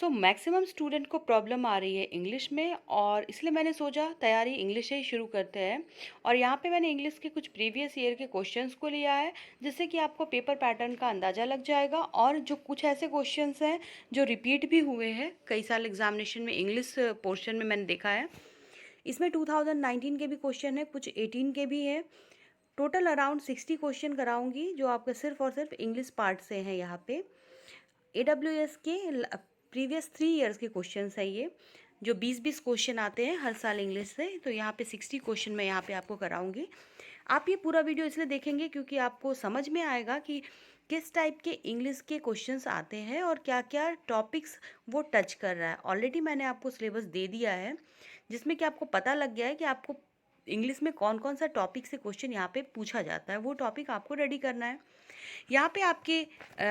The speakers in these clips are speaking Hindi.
मैक्सिमम स्टूडेंट को प्रॉब्लम आ रही है इंग्लिश में, और इसलिए मैंने सोचा तैयारी इंग्लिश से ही शुरू करते हैं। और यहाँ पे मैंने इंग्लिश के कुछ प्रीवियस ईयर के क्वेश्चंस को लिया है, जिससे कि आपको पेपर पैटर्न का अंदाज़ा लग जाएगा। और जो कुछ ऐसे क्वेश्चंस हैं जो रिपीट भी हुए हैं कई साल एग्जामिनेशन में, इंग्लिश पोर्शन में मैंने देखा है। इसमें 2019 के भी क्वेश्चन है, कुछ 18 के भी हैं। टोटल अराउंड 60 क्वेश्चन कराऊंगी, जो आपके सिर्फ और सिर्फ इंग्लिश पार्ट से हैं। यहाँ पे AWS के प्रीवियस 3 ईयर्स के क्वेश्चंस है ये, जो 20-20 क्वेश्चन आते हैं हर साल इंग्लिश से। तो यहाँ पे 60 क्वेश्चन मैं यहाँ पे आपको कराऊंगी। आप ये पूरा वीडियो इसलिए देखेंगे क्योंकि आपको समझ में आएगा कि किस टाइप के इंग्लिश के क्वेश्चंस आते हैं और क्या क्या टॉपिक्स वो टच कर रहा है। ऑलरेडी मैंने आपको सिलेबस दे दिया है, जिसमें कि आपको पता लग गया है कि आपको इंग्लिश में कौन कौन सा टॉपिक से क्वेश्चन यहाँ पे पूछा जाता है। वो टॉपिक आपको रेडी करना है। यहाँ पे आपके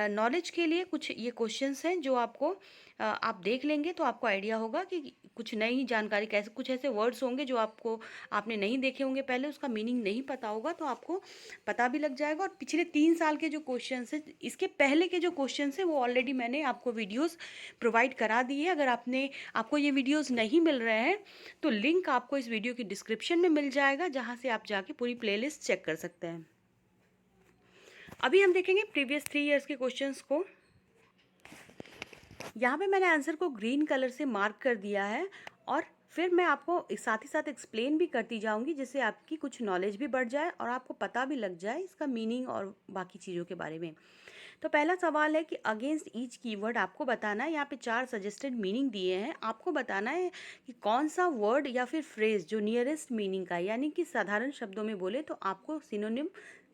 नॉलेज के लिए कुछ ये क्वेश्चंस हैं जो आपको आप देख लेंगे तो आपको आइडिया होगा कि कुछ नई जानकारी कैसे, कुछ ऐसे वर्ड्स होंगे जो आपने नहीं देखे होंगे पहले, उसका मीनिंग नहीं पता होगा, तो आपको पता भी लग जाएगा। और पिछले 3 साल के जो क्वेश्चंस हैं, इसके पहले के जो क्वेश्चंस हैं, वो ऑलरेडी मैंने आपको वीडियोस प्रोवाइड करा दी है। अगर आपको ये वीडियोस नहीं मिल रहे हैं तो लिंक आपको इस वीडियो की डिस्क्रिप्शन में मिल जाएगा, जहाँ से आप जाके पूरी प्लेलिस्ट चेक कर सकते हैं। अभी हम देखेंगे प्रीवियस 3 ईयर्स के क्वेश्चंस को। यहाँ पे मैंने आंसर को ग्रीन कलर से मार्क कर दिया है, और फिर मैं आपको साथ ही साथ एक्सप्लेन भी करती जाऊँगी, जिससे आपकी कुछ नॉलेज भी बढ़ जाए और आपको पता भी लग जाए इसका मीनिंग और बाकी चीज़ों के बारे में। तो पहला सवाल है कि अगेंस्ट ईच कीवर्ड आपको बताना है। यहाँ पे 4 सजेस्टेड मीनिंग दिए हैं, आपको बताना है कि कौन सा वर्ड या फिर फ्रेज जो नियरेस्ट मीनिंग का है, यानी कि साधारण शब्दों में बोले तो आपको सिनोनिम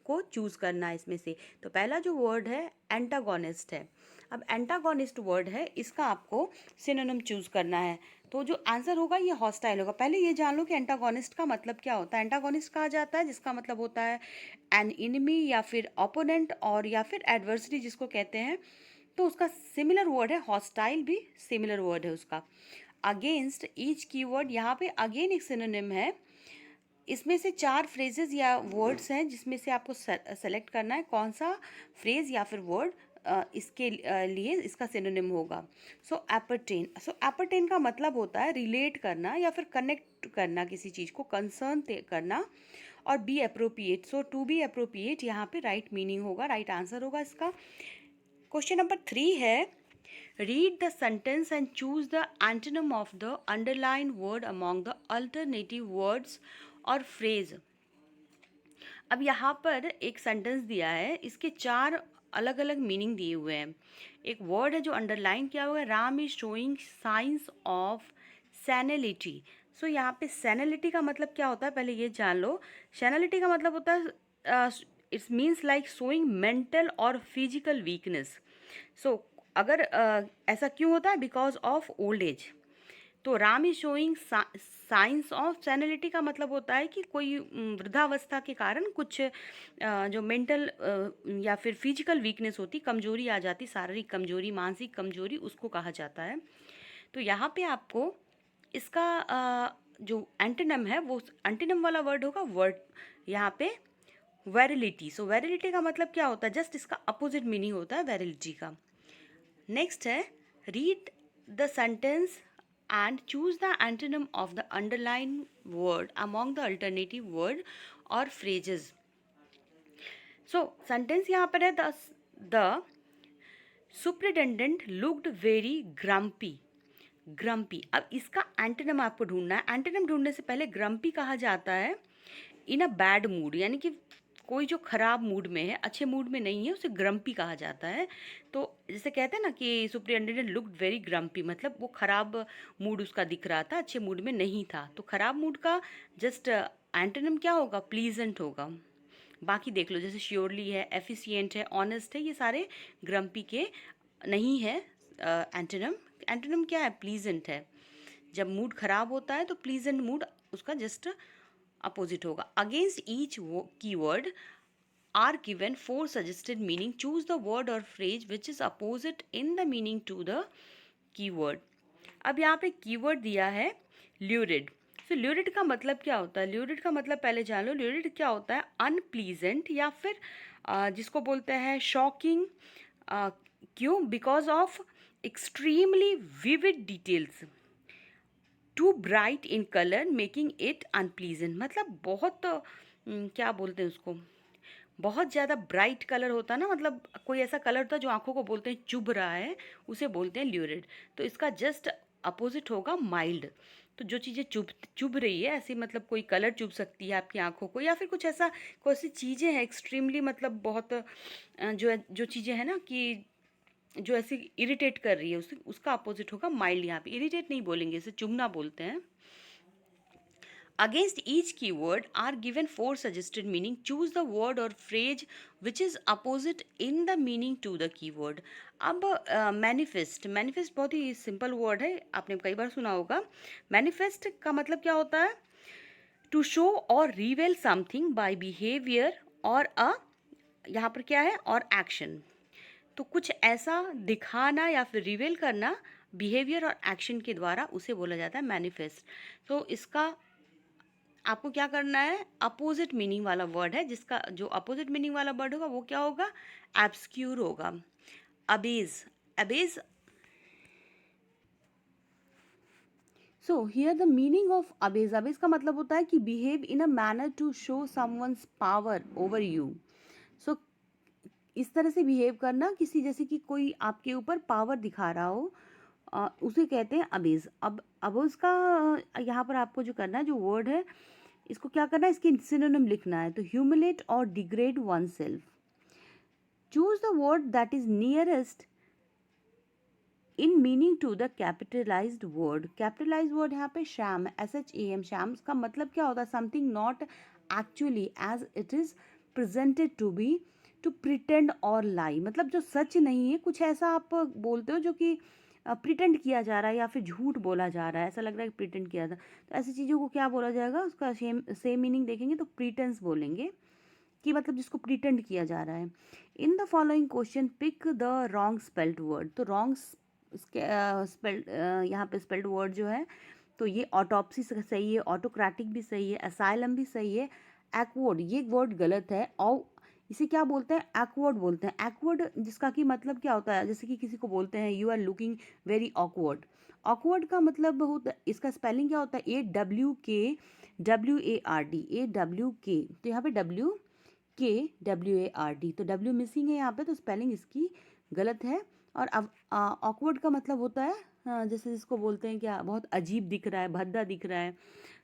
को चूज़ करना है इसमें से। तो पहला जो वर्ड है एंटागोनिस्ट है। अब एंटागोनिस्ट वर्ड है, इसका आपको सिनोनिम चूज़ करना है। तो जो आंसर होगा ये हॉस्टाइल होगा। पहले ये जान लो कि एंटागोनिस्ट का मतलब क्या होता है। एंटागोनिस्ट कहा जाता है जिसका मतलब होता है एन इनमी या फिर ओपोनेंट, और या फिर एडवर्सरी जिसको कहते हैं। तो उसका सिमिलर वर्ड है, हॉस्टाइल भी सिमिलर वर्ड है उसका। अगेंस्ट ईच कीवर्ड, यहाँ पे अगेन एक सिनोनिम है। इसमें से 4 फ्रेजेस या वर्ड्स हैं, जिसमें से आपको सेलेक्ट करना है कौन सा फ्रेज या फिर वर्ड इसके लिए इसका सिनोनिम होगा। सो एपर्टेन का मतलब होता है रिलेट करना या फिर कनेक्ट करना, किसी चीज़ को कंसर्न करना। Or be appropriate, so to be appropriate यहाँ पे राइट मीनिंग होगा, राइट आंसर होगा इसका। क्वेश्चन नंबर 3 है, read the sentence and choose the antonym of the underline word among the alternative words or phrase. अब यहाँ पर एक सेंटेंस दिया है, इसके 4 अलग अलग मीनिंग दिए हुए हैं। एक वर्ड है जो अंडरलाइन किया हुआ है, Ram is showing signs of senility. So यहाँ पे सेनेलिटी का मतलब क्या होता है पहले ये जान लो। सेनेलिटी का मतलब होता है it's means like showing mental और फिजिकल वीकनेस। सो अगर ऐसा क्यों होता है, बिकॉज ऑफ ओल्ड एज। तो Ram is showing signs of senility का मतलब होता है कि कोई वृद्धावस्था के कारण कुछ जो मेंटल या फिर फिजिकल वीकनेस होती, कमजोरी आ जाती, शारीरिक कमजोरी, मानसिक कमजोरी, उसको कहा जाता है। तो यहाँ पे आपको इसका जो एंटोनिम है वो एंटोनिम वाला वर्ड होगा, वर्ड यहाँ पे वेरिलिटी। सो वेरिलिटी का मतलब क्या होता है, जस्ट इसका अपोजिट मीनिंग होता है वेरिलिटी का। नेक्स्ट है, read the sentence and choose the antonym of the underlined word among the alternative word or phrases. So sentence यहाँ पर है, the superintendent looked very grumpy. Grumpy, अब इसका एंटोनिम आपको ढूंढना है। एंटोनिम ढूंढने से पहले ग्रम्पी कहा जाता है इन अ बैड मूड, यानी कि कोई जो खराब मूड में है, अच्छे मूड में नहीं है, उसे ग्रम्पी कहा जाता है। तो जैसे कहते हैं ना कि सुपरिटेंडेंट लुक्ड वेरी ग्रम्पी, मतलब वो खराब मूड उसका दिख रहा था, अच्छे मूड में नहीं था। तो खराब मूड का जस्ट एंटोनिम क्या होगा, प्लीजेंट होगा। बाकी देख लो, जैसे श्योरली है, एफिशिएंट है, ऑनेस्ट है, ये सारे ग्रम्पी के नहीं है एंटोनिम। एंटोनिम क्या है, प्लीजेंट है। जब मूड खराब होता है तो प्लीजेंट मूड उसका जस्ट अपोजिट होगा। Against each keyword are given 4 suggested meaning, choose the word और phrase which is opposite in the meaning to the keyword. अब यहाँ पे कीवर्ड दिया है ल्यूरिड। तो ल्यूरिड का मतलब क्या होता है, ल्यूरिड का मतलब पहले जान लो। ल्यूरिड क्या होता है, अनप्लीजेंट या फिर जिसको बोलते हैं शॉकिंग। क्यों, because of extremely vivid details, too bright in color making it unpleasant, मतलब बहुत क्या बोलते हैं उसको, बहुत ज़्यादा ब्राइट कलर होता है ना, मतलब कोई ऐसा कलर होता है जो आंखों को बोलते हैं चुभ रहा है, उसे बोलते हैं ल्यूरिड। तो इसका जस्ट अपोजिट होगा माइल्ड। तो जो चीज़ें चुभ चुभ रही है ऐसी, मतलब कोई कलर चुभ सकती है आपकी आंखों को, या फिर कुछ ऐसा, कोई ऐसी चीज़ें हैं एक्सट्रीमली, मतलब बहुत जो चीज़ें हैं ना कि जो ऐसे इरिटेट कर रही है, उसका अपोजिट होगा माइल्ड। यहाँ पे इरिटेट नहीं बोलेंगे, इसे चुभना बोलते हैं। Against each keyword are given four suggested meaning. Choose the word or phrase which is opposite in the meaning to the keyword. अब मैनिफेस्ट, मैनिफेस्ट बहुत ही सिंपल वर्ड है, आपने कई बार सुना होगा। मैनिफेस्ट का मतलब क्या होता है? टू शो और रिवेल समथिंग बाय बिहेवियर और अ, यहाँ पर क्या है, और एक्शन। तो कुछ ऐसा दिखाना या फिर रिवेल करना बिहेवियर और एक्शन के द्वारा, उसे बोला जाता है मैनिफेस्ट। तो इसका आपको क्या करना है, अपोजिट मीनिंग वाला वर्ड है, जिसका जो अपोजिट मीनिंग वाला वर्ड होगा वो क्या होगा, एब्सक्यूर होगा। Abase, abase. So here the meaning of abase, abase का मतलब होता है कि behave in a manner to show someone's power over you. So इस तरह से बिहेव करना, किसी जैसे कि कोई आपके ऊपर पावर दिखा रहा हो, उसे कहते हैं अबेज। अब उसका यहाँ पर आपको जो करना है, जो वर्ड है, इसको क्या करना है, इसके सिनोनिम लिखना है। तो humiliate or degrade oneself. Choose the word that is nearest in meaning to the capitalised word. Capitalised word यहाँ पे शैम, SHAM, शैम का मतलब क्या होता है, something not actually as it is presented to be, to pretend or lie, मतलब जो सच नहीं है, कुछ ऐसा आप बोलते हो जो कि प्रिटेंड किया जा रहा है या फिर झूठ बोला जा रहा है, ऐसा लग रहा है कि प्रिटेंड किया था, तो ऐसी चीज़ों को क्या बोला जाएगा, उसका सेम मीनिंग देखेंगे तो प्रिटेंस बोलेंगे, कि मतलब जिसको प्रिटेंड किया जा रहा है। In the following question pick the wrong spelled word. तो रॉन्ग स्पेल्ड, यहाँ पे स्पेल्ड वर्ड जो है, तो ये ऑटोप्सी सही है, ऑटोक्रेटिक भी सही है, असाइलम भी सही है, एक्वर्ड ये वर्ड गलत है, और इसे क्या बोलते हैं, एक्वर्ड बोलते हैं। एक्वर्ड जिसका कि मतलब क्या होता है, जैसे कि किसी को बोलते हैं you are looking very awkward. Awkward का मतलब होता है, इसका स्पेलिंग क्या होता है, AWKWARD, AWK। तो यहाँ पे WKWARD, तो W मिसिंग है यहाँ पे, तो स्पेलिंग इसकी गलत है। और अब ऑकवर्ड का मतलब होता है जैसे जिसको बोलते हैं क्या, बहुत अजीब दिख रहा है, भद्दा दिख रहा है,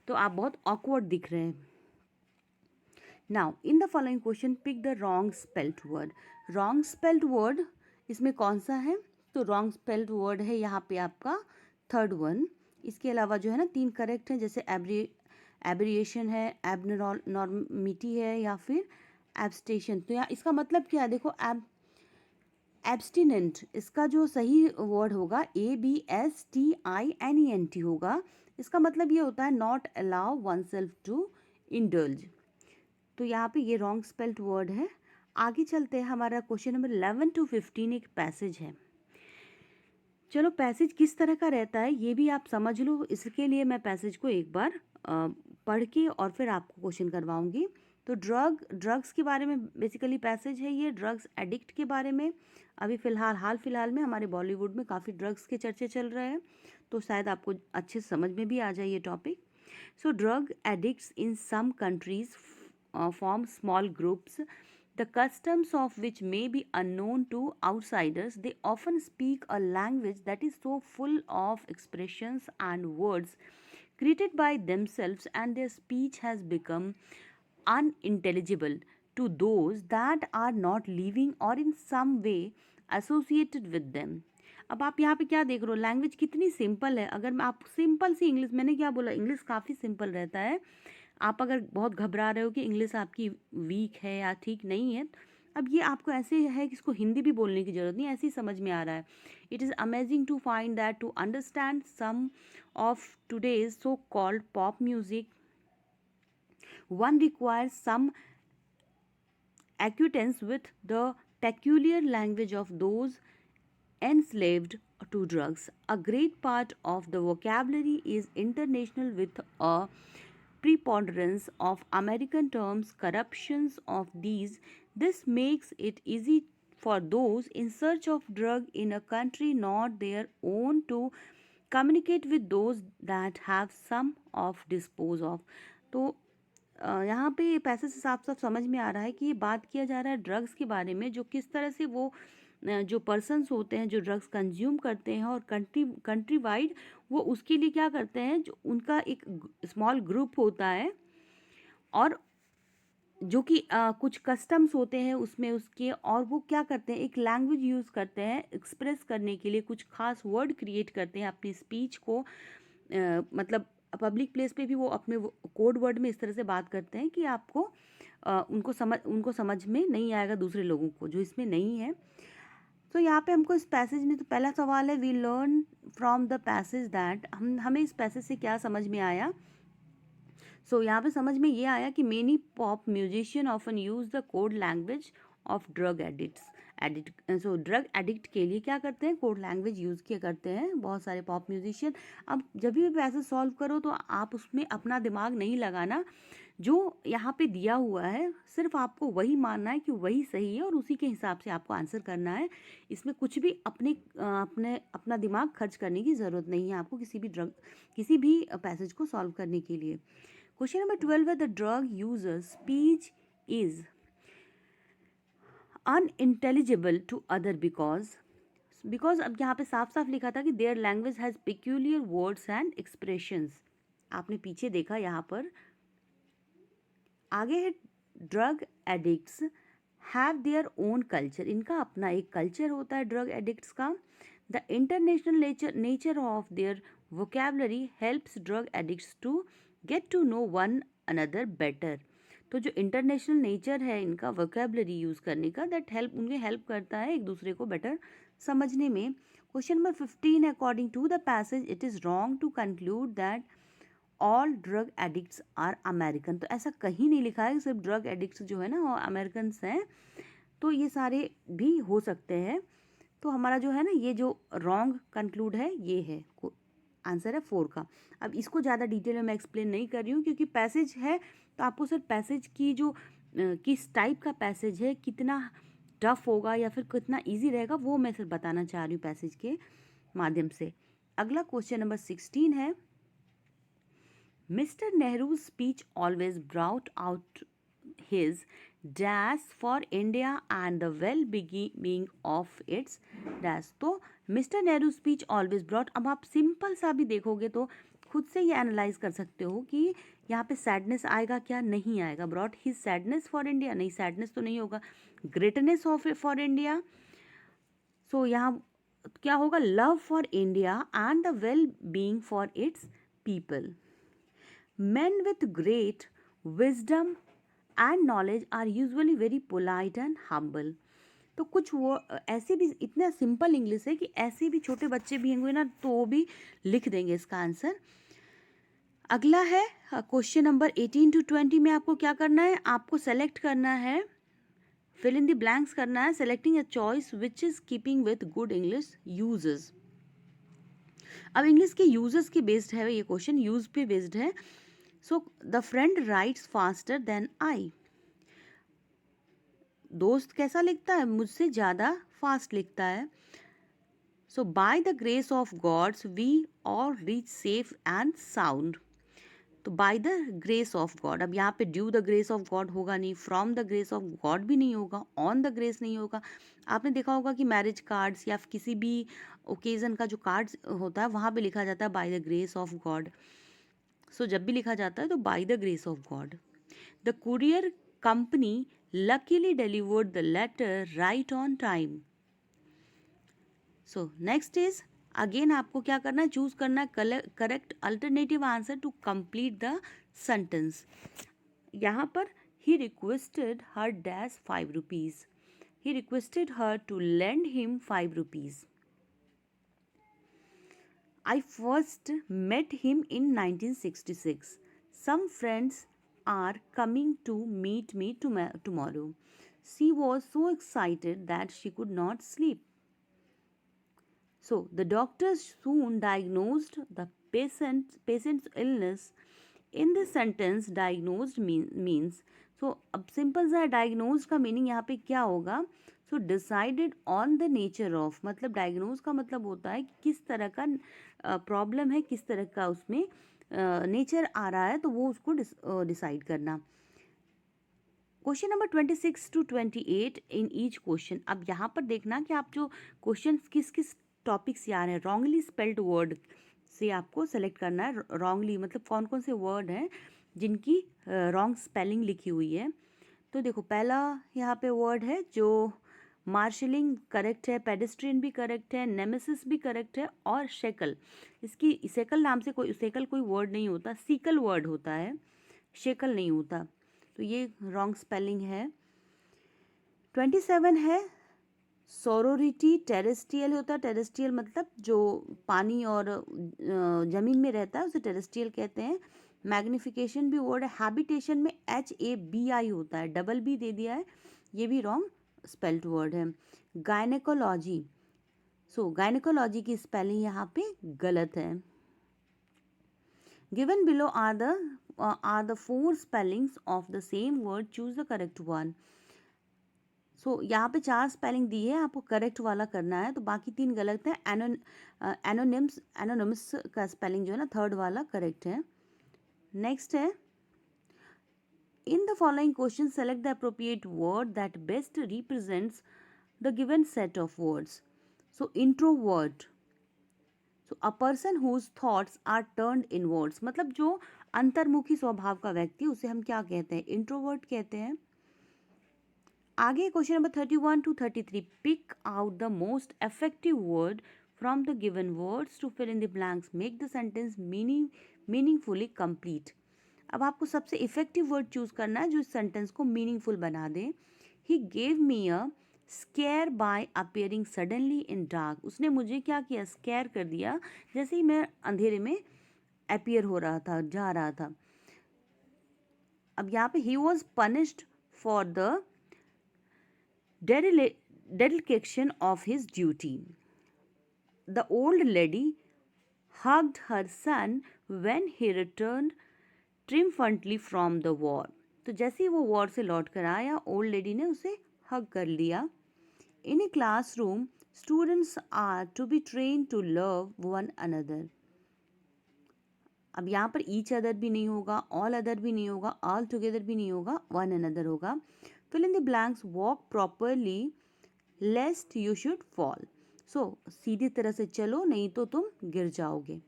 तो आप बहुत ऑकवर्ड दिख रहे हैं। Now in the following question pick the wrong spelled word. Wrong spelled word इसमें कौन सा है, तो रॉन्ग स्पेल्ड वर्ड है यहाँ पे आपका थर्ड वन। इसके अलावा जो है ना 3 करेक्ट है, जैसे एब्रिएशन है, एबनॉर्मिटी है, या फिर एब्स्टेशन। तो यहाँ इसका मतलब क्या है, देखो एब्स्टिनेंट, इसका जो सही वर्ड होगा ABSTINENT होगा। इसका मतलब ये होता है not allow oneself to indulge. तो यहाँ पे ये रॉन्ग स्पेल्ड वर्ड है। आगे चलते हैं, हमारा क्वेश्चन नंबर 11 to 15 एक पैसेज है। चलो पैसेज किस तरह का रहता है ये भी आप समझ लो, इसके लिए मैं पैसेज को एक बार पढ़ के और फिर आपको क्वेश्चन करवाऊंगी। तो ड्रग्स के बारे में बेसिकली पैसेज है ये, ड्रग्स एडिक्ट के बारे में। अभी हाल फिलहाल में हमारे बॉलीवुड में काफ़ी ड्रग्स के चर्चे चल रहे हैं, तो शायद आपको अच्छे समझ में भी आ जाए ये topic. So drug addicts in some countries form small groups, the customs of which may be unknown to outsiders. They often speak a language that is so full of expressions and words created by themselves, and their speech has become unintelligible to those that are not living or in some way associated with them. अब आप यहाँ पे क्या देख रहे हो, लैंग्वेज कितनी सिंपल है। अगर मैं आप सिंपल सी इंग्लिश, मैंने क्या बोला, इंग्लिश काफ़ी सिंपल रहता है। आप अगर बहुत घबरा रहे हो कि इंग्लिश आपकी वीक है या ठीक नहीं है, अब ये आपको ऐसे है कि इसको हिंदी भी बोलने की ज़रूरत नहीं, ऐसे ही समझ में आ रहा है। It is amazing to find that to understand some of today's so called pop music one requires some acquaintance with the peculiar language of those enslaved to drugs. A great part of the vocabulary is international, with a preponderance of American terms, corruptions of these. This makes it easy for those in search of drug in a country not their own to communicate with those that have some of dispose of। तो यहाँ पे पैसे से साफ साफ समझ में आ रहा है कि ये बात किया जा रहा है ड्रग्स के बारे में, जो किस तरह से वो जो पर्सन्स होते हैं जो ड्रग्स कंज्यूम करते हैं और कंट्री वाइड वो उसके लिए क्या करते हैं, जो उनका एक स्मॉल ग्रुप होता है और जो कि कुछ कस्टम्स होते हैं उसमें उसके, और वो क्या करते हैं एक लैंग्वेज यूज़ करते हैं एक्सप्रेस करने के लिए, कुछ खास वर्ड क्रिएट करते हैं अपनी स्पीच को, मतलब पब्लिक प्लेस पे भी वो अपने कोड वर्ड में इस तरह से बात करते हैं कि आपको उनको समझ में नहीं आएगा दूसरे लोगों को, जो इसमें नहीं है। तो यहाँ पे हमको इस पैसेज में तो पहला सवाल है, we learn from the passage that, हमें इस पैसेज से क्या समझ में आया। सो यहाँ पे समझ में ये आया कि many pop musician often use the code language of drug addict. So drug addict के लिए क्या करते हैं, कोड लैंग्वेज यूज़ किया करते हैं बहुत सारे पॉप म्यूजिशियन। अब जब भी पैसे सॉल्व करो तो आप उसमें अपना दिमाग नहीं लगाना, जो यहाँ पे दिया हुआ है सिर्फ आपको वही मानना है कि वही सही है और उसी के हिसाब से आपको आंसर करना है। इसमें कुछ भी अपना दिमाग खर्च करने की ज़रूरत नहीं है आपको किसी भी पैसेज को सॉल्व करने के लिए। क्वेश्चन नंबर 12 है, the drug user speech is unintelligible to other because अब यहाँ पे साफ साफ लिखा था कि their language has peculiar words and expressions. आपने पीछे देखा यहाँ पर आगे है, drug addicts have their own culture, इनका अपना एक कल्चर होता है ड्रग एडिक्ट्स का। The international nature of their vocabulary helps drug addicts to get to know one another better. तो जो इंटरनेशनल नेचर है इनका वोकेबलरी यूज़ करने का, दैट उन्हें हेल्प करता है एक दूसरे को बेटर समझने में। Question number 15, according to the passage it is wrong to conclude that all drug addicts are American. तो ऐसा कहीं नहीं लिखा है सिर्फ ड्रग एडिक्ट्स जो है ना वो अमेरिकन हैं, तो ये सारे भी हो सकते हैं। तो हमारा जो है ना ये जो रॉन्ग कंक्लूड है ये है, आंसर है 4 का। अब इसको ज़्यादा डिटेल में मैं एक्सप्लेन नहीं कर रही हूँ क्योंकि पैसेज है, तो आपको सिर्फ पैसेज की जो किस टाइप का पैसेज है, कितना टफ होगा या फिर कितना इजी रहेगा, वो मैं सिर्फ बताना चाह रही हूँ पैसेज के माध्यम से। अगला क्वेश्चन नंबर 16 है, Mr. Nehru's speech always brought out his dash for India and the well-being of its dash। तो mister Nehru speech always brought, अब आप सिंपल सा भी देखोगे तो खुद से ये एनालाइज कर सकते हो कि यहाँ पे सैडनेस आएगा क्या, नहीं आएगा। Brought his sadness for India, नहीं सैडनेस तो नहीं होगा। ग्रेटनेस ऑफ फॉर इंडिया, सो यहाँ क्या होगा, love for India and the well being for its people. Men with great wisdom and knowledge are usually very polite and humble। तो कुछ वो ऐसे भी इतना सिंपल इंग्लिश है कि ऐसे भी छोटे बच्चे भी होंगे ना तो वो भी लिख देंगे इसका आंसर। अगला है क्वेश्चन नंबर 18 to 20 में आपको क्या करना है, आपको सेलेक्ट करना है, फिल इन द ब्लैंक्स करना है, selecting a choice which is keeping with good English usages. अब इंग्लिश के यूजेस के बेस्ड है ये क्वेश्चन, यूज पे बेस्ड है। So the friend writes faster than I, दोस्त कैसा लिखता है, मुझसे ज़्यादा फास्ट लिखता है। So by the grace of gods we all reach safe and sound. तो by the grace of God, अब यहाँ पे due the grace of God होगा नहीं, from the grace of God भी नहीं होगा, ऑन द ग्रेस नहीं होगा। आपने देखा होगा कि मैरिज कार्ड्स या किसी भी ओकेज़न का जो कार्ड्स होता है वहाँ पे लिखा जाता है by the grace of God. So जब भी लिखा जाता है तो by the grace of God. The courier company luckily delivered the letter right on time. So next is again आपको क्या करना है, चूज करना है correct alternative answer to complete the sentence. यहाँ पर he requested her dash 5 rupees, he requested her to lend him 5 rupees. I first met him in 1966. Some friends are coming to meet me tomorrow. She was so excited that she could not sleep. So the doctors soon diagnosed the patient's illness. In this sentence, diagnosed means, सो अब सिंपल सा डायग्नोज का मीनिंग यहाँ पे क्या होगा? So decided on the nature of, मतलब डायग्नोज का मतलब होता है कि किस तरह का प्रॉब्लम है, किस तरह का उसमें नेचर आ रहा है, तो वो उसको डिसाइड करना। Question number 26 to 28 in each question. अब यहाँ पर देखना कि आप जो क्वेश्चन किस किस टॉपिक से आ रहे हैं। रॉन्गली स्पेल्ड वर्ड से आपको सेलेक्ट करना है। रॉन्गली मतलब कौन कौन से वर्ड हैं जिनकी रॉन्ग स्पेलिंग लिखी हुई है। तो देखो पहला यहाँ पे वर्ड है जो मार्शलिंग करेक्ट है, पेडेस्ट्रियन भी करेक्ट है, नेमेसिस भी करेक्ट है, और शेकल, इसकी शेकल नाम से शेकल कोई वर्ड नहीं होता, सीकल वर्ड होता है, शेकल नहीं होता, तो ये रॉन्ग स्पेलिंग है। 27 है सोरोरिटी, टेरेस्ट्रियल होता है, टेरेस्ट्रियल मतलब जो पानी और ज़मीन में रहता है उसे टेरेस्ट्रियल कहते हैं। मैग्निफिकेशन भी वर्ड है। हैबिटेशन में HABI होता है, डबल बी दे दिया है, ये भी रॉन्ग स्पेल्ड वर्ड है। गायनेकोलॉजी, सो गायनेकोलॉजी की स्पेलिंग यहाँ पे गलत है। Given below are the four spellings of the same word, choose the correct one। सो यहाँ पे 4 स्पेलिंग दी है, आपको करेक्ट वाला करना है, तो बाकी 3 गलत है। एनोनिमस का स्पेलिंग जो है ना, थर्ड वाला करेक्ट है। नेक्स्ट है, in the following question select the appropriate word that best represents the given set of words. So introvert, so a person whose thoughts are turned inwards, मतलब जो अंतर्मुखी स्वभाव का व्यक्ति, उसे हम क्या कहते हैं? इंट्रोवर्ट कहते हैं। आगे question number 31 to 33, pick out the most effective word from the given words to fill in the blanks, make the sentence meaningfully complete. अब आपको सबसे इफेक्टिव वर्ड चूज करना है जो इस सेंटेंस को मीनिंगफुल बना दे। He gave me a scare by appearing suddenly in dark, उसने मुझे क्या किया? स्केयर कर दिया, जैसे ही मैं अंधेरे में अपियर हो रहा था, जा रहा था। अब यहाँ पे he was punished for the dereliction of his duty. The old lady hugged her son when he returned triumphantly from the war. तो जैसे ही वो वॉर से लौट कर आया, ओल्ड लेडी ने उसे हग कर लिया। In a classroom students are to be train to love one another. अब यहाँ पर ईच अदर भी नहीं होगा, ऑल अदर भी नहीं होगा, ऑल टुगेदर भी नहीं होगा, वन अनदर होगा। Fill in the blanks, walk properly lest you should fall. So सीधी तरह से चलो, नहीं तो तुम गिर जाओगे।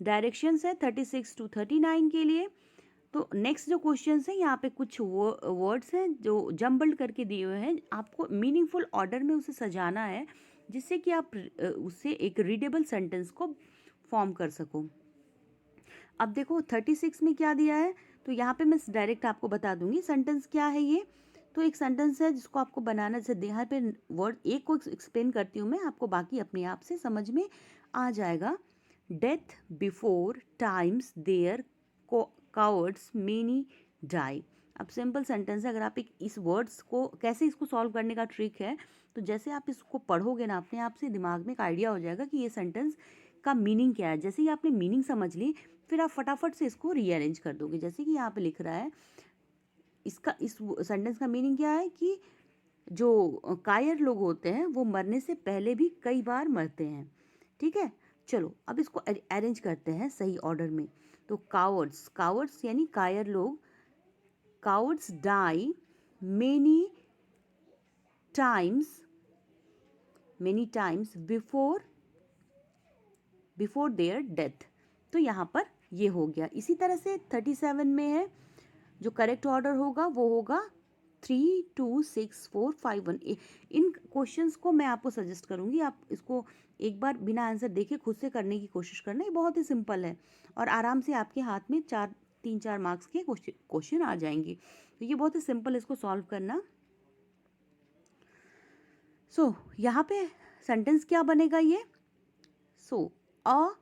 डायरेक्शंस है 36 टू 39 के लिए। तो नेक्स्ट जो क्वेश्चंस हैं, यहाँ पे कुछ वर्ड्स हैं जो जम्बल्ड करके दिए हुए हैं, आपको मीनिंगफुल ऑर्डर में उसे सजाना है जिससे कि आप उससे एक रीडेबल सेंटेंस को फॉर्म कर सको। अब देखो 36 में क्या दिया है, तो यहाँ पे मैं डायरेक्ट आपको बता दूंगी सेंटेंस क्या है ये। तो एक सेंटेंस है जिसको आपको बनाना, जैसे यहाँ पे वर्ड एक को एक्सप्लेन करती हूँ मैं, आपको बाकी अपने आप से समझ में आ जाएगा। Death before times their cowards many die. अब सिंपल सेंटेंस है, अगर आप इस वर्ड्स को कैसे इसको सॉल्व करने का ट्रिक है, तो जैसे आप इसको पढ़ोगे ना, अपने आप से दिमाग में एक आइडिया हो जाएगा कि ये सेंटेंस का मीनिंग क्या है। जैसे ही आपने मीनिंग समझ ली, फिर आप फटाफट से इसको रीअरेंज कर दोगे। जैसे कि यहाँ पे लिख रहा है, इसका इस सेंटेंस का मीनिंग क्या है कि जो कायर लोग होते हैं वो मरने से पहले भी कई बार मरते हैं। ठीक है, चलो अब इसको अरेंज करते हैं सही ऑर्डर में। तो कावर्ड्स, कावर्ड्स यानी कायर लोग, cowards die many times before their death. तो यहाँ पर ये हो गया। इसी तरह से 37 में है, जो करेक्ट ऑर्डर होगा वो होगा 3 2 6 4 5 1। इन क्वेश्चंस को मैं आपको सजेस्ट करूंगी, आप इसको एक बार बिना आंसर देखे खुद से करने की कोशिश करना। ये बहुत ही सिंपल है और आराम से आपके हाथ में 3-4 मार्क्स के क्वेश्चन आ जाएंगे। तो ये बहुत ही सिंपल, इसको सॉल्व करना। सो यहाँ पे सेंटेंस क्या बनेगा ये? So a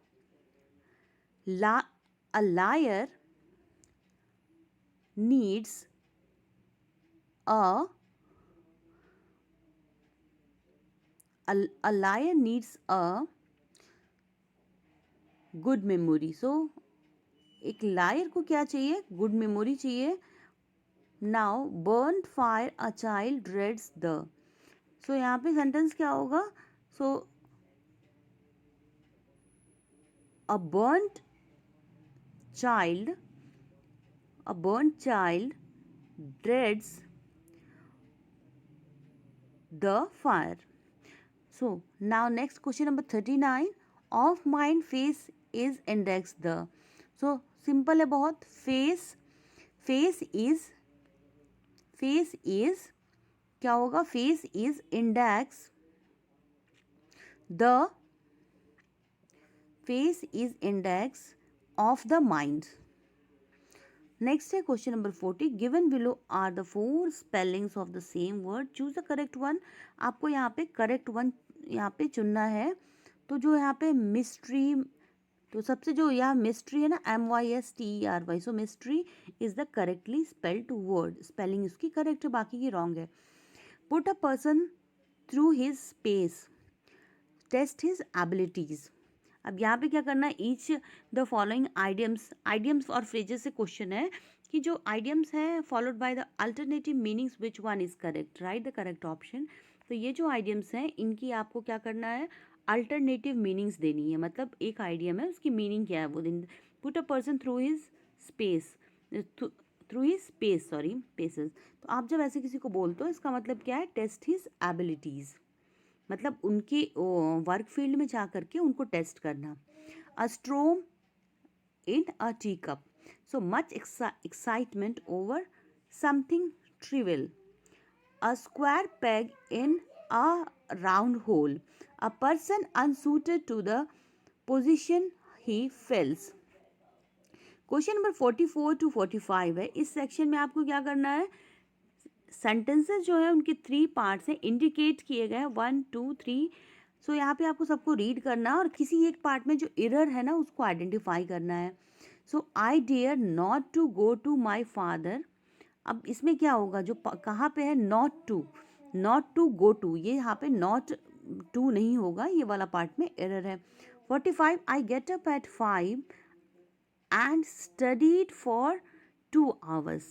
liar needs a liar needs a good memory. So एक लायर को क्या चाहिए? गुड मेमोरी चाहिए। Now burn fire a child dreads the. So यहाँ पे सेंटेंस क्या होगा? So a burnt child, a burnt child dreads the fire. So now next question number 39, of mind face is index the. So simple है बहुत, face is क्या होगा? face is index, the face is index of the mind. Next है question number 40, given below are the 4 spellings of the same word, choose the correct one. आपको यहाँ पे करेक्ट वन यहाँ पे चुनना है। तो जो यहाँ पे मिस्ट्री, तो सबसे जो यहाँ मिस्ट्री है ना, MYSTERY, so mystery is the correctly spelled word, spelling इसकी करेक्ट है, बाकी की रॉन्ग है। Put a person through his space, test his abilities. अब यहाँ पे क्या करना है, ईच द फॉलोइंग आइडियम्स और फ्रेजेस से क्वेश्चन है कि जो आइडियम्स हैं followed by the alternative meanings which one is correct, write the correct option. तो ये जो आइडियम्स हैं इनकी आपको क्या करना है, अल्टरनेटिव मीनिंग्स देनी है। मतलब एक आइडियम है उसकी मीनिंग क्या है वो देनी। Put a person through his space, through his space sorry paces. तो आप जब ऐसे किसी को बोलते हो इसका मतलब क्या है, टेस्ट हिज एबिलिटीज़, मतलब उनके वर्क फील्ड में जा करके उनको टेस्ट करना। A storm in a tea cup, so much excitement over something trivial. A square peg in a round hole, a person unsuited to the position he fills. Question number 44 to 45 है। इस सेक्शन में आपको क्या करना है, सेंटेंसेस जो है उनके 3 पार्ट्स हैं, इंडिकेट किए गए हैं 1 2 3। सो यहाँ पे आपको सबको रीड करना है और किसी एक पार्ट में जो एरर है ना उसको आइडेंटिफाई करना है। So I dare not to go to my father. अब इसमें क्या होगा, जो कहाँ पे है नॉट टू गो टू, ये यहाँ पे नॉट टू नहीं होगा, ये वाला पार्ट में एरर है। 45, I get up at 5 and studied for 2 hours।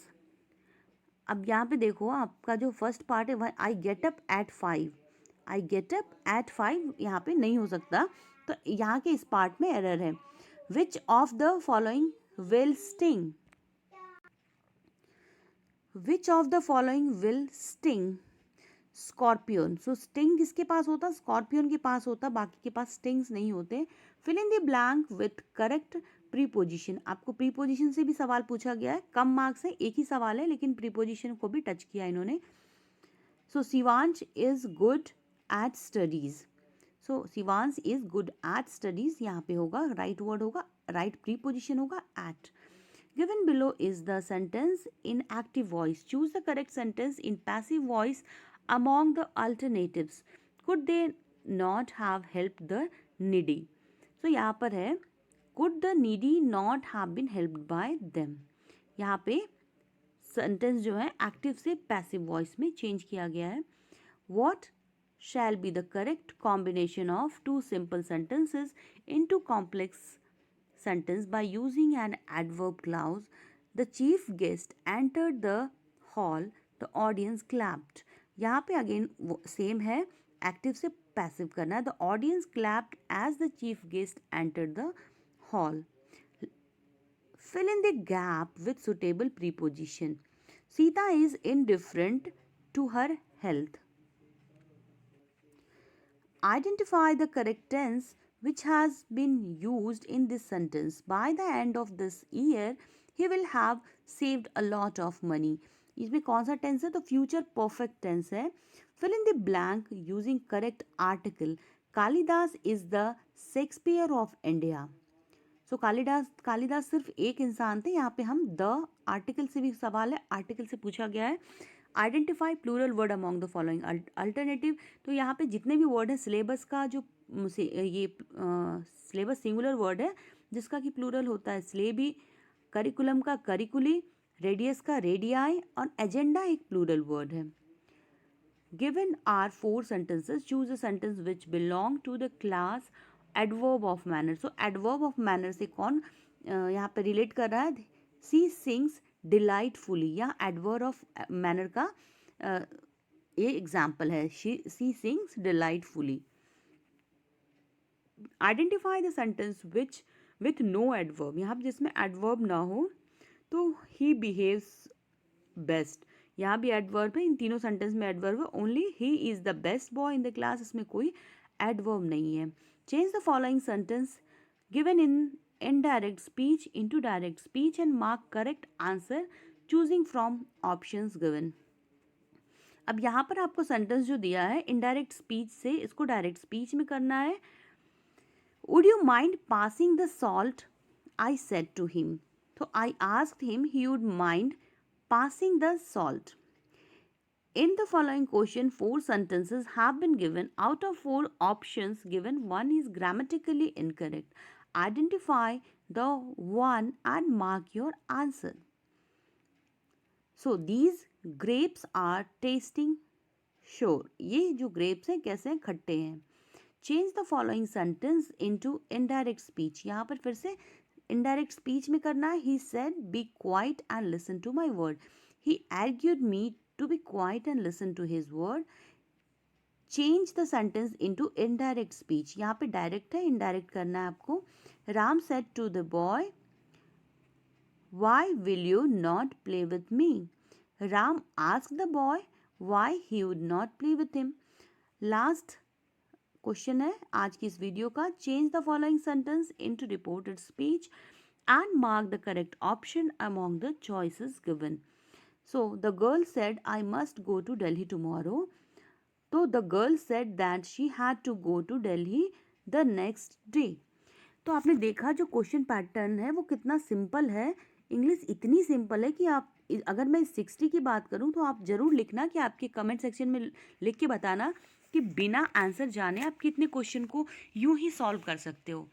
अब यहाँ पे देखो आपका जो फर्स्ट पार्ट है वह I get up at 5, I get up at 5 यहाँ पे नहीं हो सकता, तो यहाँ के इस पार्ट में एरर है। Which of the following will sting, which of the following will sting scorpion. So sting किसके पास होता, स्कॉर्पियन के पास होता, बाकी के पास स्टिंग्स नहीं होते। Fill in the blank with correct preposition. आपको प्रीपोजिशन से भी सवाल पूछा गया है, कम मार्क्स है, एक ही सवाल है लेकिन प्रीपोजिशन को भी टच किया इन्होंने। So Shivansh is good at studies, so Shivansh is good at studies यहाँ पे होगा राइट वर्ड होगा, राइट प्रीपोजिशन होगा at. Given below is the sentence in active voice. Choose the correct sentence in passive voice among the alternatives. Could they not have helped the needy? So यहाँ पर है could the needy not have been helped by them. यहाँ पे sentence जो है active से passive voice में change किया गया है। What shall be the correct combination of two simple sentences into complex sentence by using an adverb clause? The chief guest entered the hall, the audience clapped. यहाँ पे अगेन सेम है, एक्टिव से पैसिव करना है। The audience clapped as the chief guest entered the hall. Fill in the gap with suitable preposition. Sita is indifferent to her health. Identify the correct tense which has been used in this sentence. By the end of this year, he will have saved a lot of money. इसमें कौन सा टेंस है, तो फ्यूचर परफेक्ट टेंस है। Fill in the blank using correct article. Kalidas is the Shakespeare of India. So Kalidas सिर्फ एक इंसान थे, यहाँ पे हम द आर्टिकल से भी सवाल है, आर्टिकल से पूछा गया है। Identify plural word among the following alternative. तो यहाँ पे जितने भी वर्ड है सिलेबस का जो ये सिलेबस सिंगुलर वर्ड है जिसका कि प्लूरल होता है सिलेबी, करिकुलम का करिकुली, रेडियस का रेडियाई और एजेंडा एक प्लूरल वर्ड है। Given are 4 sentences, choose a sentence which belong to the class adverb of manner. So adverb of manner से कौन यहाँ पे रिलेट कर रहा है, सी सिंग्स डिलाइटफुली या एडवर्ब ऑफ मैनर का ये एग्जाम्पल है, she sings delightfully. Identify the sentence which with no adverb, यहाँ पर जिसमें एडवर्ब ना हो, तो ही बिहेव्स बेस्ट, यहाँ भी एडवर्ब है, इन तीनों सेंटेंस में एडवर्ब है। Only he is the best boy in the class, इसमें कोई एडवर्ब नहीं है। Change the following sentence given in indirect speech into direct speech and mark correct answer choosing from options given. अब यहाँ पर आपको सेंटेंस जो दिया है इनडायरेक्ट स्पीच से इसको डायरेक्ट स्पीच में करना है। Would you mind passing the salt, I said to him, तो I asked him he would mind passing the salt. In the following question, 4 sentences have been given. Out of 4 options given, one is grammatically incorrect. Identify the one and mark your answer. So, these grapes are tasting sure. ये जो grapes हैं कैसे हैं, खट्टे हैं। Change the following sentence into indirect speech. यहाँ पर फिर से indirect speech में करना है। He said, be quiet and listen to my word. He argued me to be quiet and listen to his word. Change the sentence into indirect speech. यहाँ पे direct है, indirect करना है आपको। Ram said to the boy, why will you not play with me? Ram asked the boy why he would not play with him. Last question है आज की इस वीडियो का, change the following sentence into reported speech and mark the correct option among the choices given. So the girl said I must go to Delhi tomorrow, तो the girl said that she had to go to Delhi the next day. तो आपने देखा जो क्वेश्चन पैटर्न है वो कितना सिंपल है। इंग्लिश इतनी सिंपल है कि आप, अगर मैं 60 की बात करूं तो आप ज़रूर लिखना कि आपके कमेंट सेक्शन में लिख के बताना कि बिना आंसर जाने आप कितने क्वेश्चन को यूं ही सॉल्व कर सकते हो।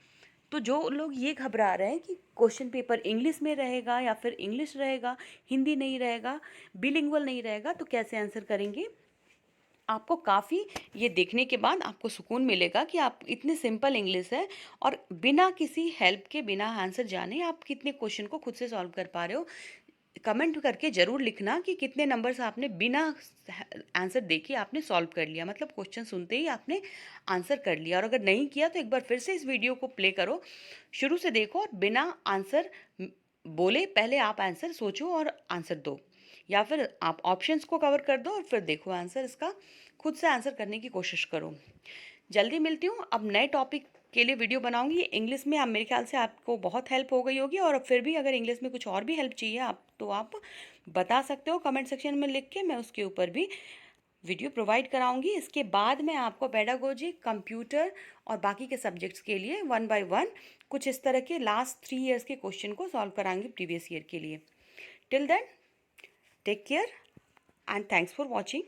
तो जो लोग ये घबरा रहे हैं कि क्वेश्चन पेपर इंग्लिश में रहेगा या फिर इंग्लिश रहेगा, हिंदी नहीं रहेगा, बिलिंगुअल नहीं रहेगा, तो कैसे आंसर करेंगे, आपको काफ़ी ये देखने के बाद आपको सुकून मिलेगा कि आप इतने सिंपल इंग्लिश है और बिना किसी हेल्प के, बिना आंसर जाने आप कितने क्वेश्चन को खुद से सॉल्व कर पा रहे हो। कमेंट करके ज़रूर लिखना कि कितने नंबर्स आपने बिना आंसर देखे आपने सॉल्व कर लिया, मतलब क्वेश्चन सुनते ही आपने आंसर कर लिया। और अगर नहीं किया तो एक बार फिर से इस वीडियो को प्ले करो, शुरू से देखो और बिना आंसर बोले पहले आप आंसर सोचो और आंसर दो, या फिर आप ऑप्शंस को कवर कर दो और फिर देखो आंसर, इसका खुद से आंसर करने की कोशिश करो। जल्दी मिलती हूँ, अब नए टॉपिक के लिए वीडियो बनाऊंगी इंग्लिश में। अब मेरे ख्याल से आपको बहुत हेल्प हो गई होगी, और फिर भी अगर इंग्लिश में कुछ और भी हेल्प चाहिए आप, तो आप बता सकते हो कमेंट सेक्शन में लिख के, मैं उसके ऊपर भी वीडियो प्रोवाइड कराऊंगी। इसके बाद मैं आपको पेडागोजी, कंप्यूटर और बाकी के सब्जेक्ट्स के लिए 1 बाय 1 कुछ इस तरह के लास्ट 3 ईयर्स के क्वेश्चन को सॉल्व कराएंगे प्रीवियस ईयर के लिए। Till then take care and thanks for watching.